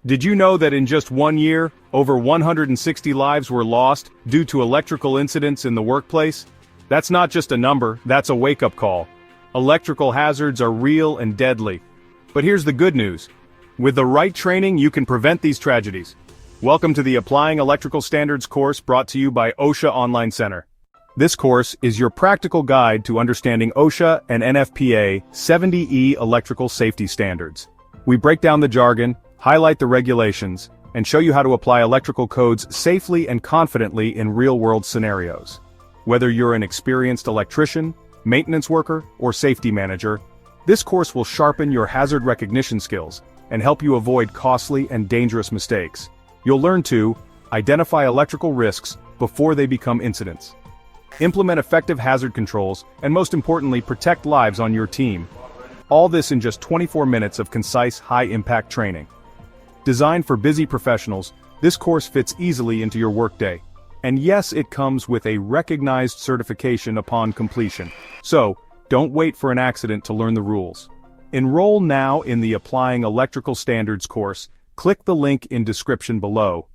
Did you know that in just 1 year, over 160 lives were lost due to electrical incidents in the workplace? That's not just a number, that's a wake-up call. Electrical hazards are real and deadly. But here's the good news. With the right training, you can prevent these tragedies. Welcome to the Applying Electrical Standards course brought to you by OSHA Online Center. This course is your practical guide to understanding OSHA and NFPA 70E electrical safety standards. We break down the jargon, highlight the regulations, and show you how to apply electrical codes safely and confidently in real-world scenarios. Whether you're an experienced electrician, maintenance worker, or safety manager, this course will sharpen your hazard recognition skills and help you avoid costly and dangerous mistakes. You'll learn to identify electrical risks before they become incidents, implement effective hazard controls, and most importantly, protect lives on your team. All this in just 24 minutes of concise, high-impact training. Designed for busy professionals, this course fits easily into your workday. And yes, it comes with a recognized certification upon completion. So, don't wait for an accident to learn the rules. Enroll now in the Applying Electrical Standards course. Click the link in description below.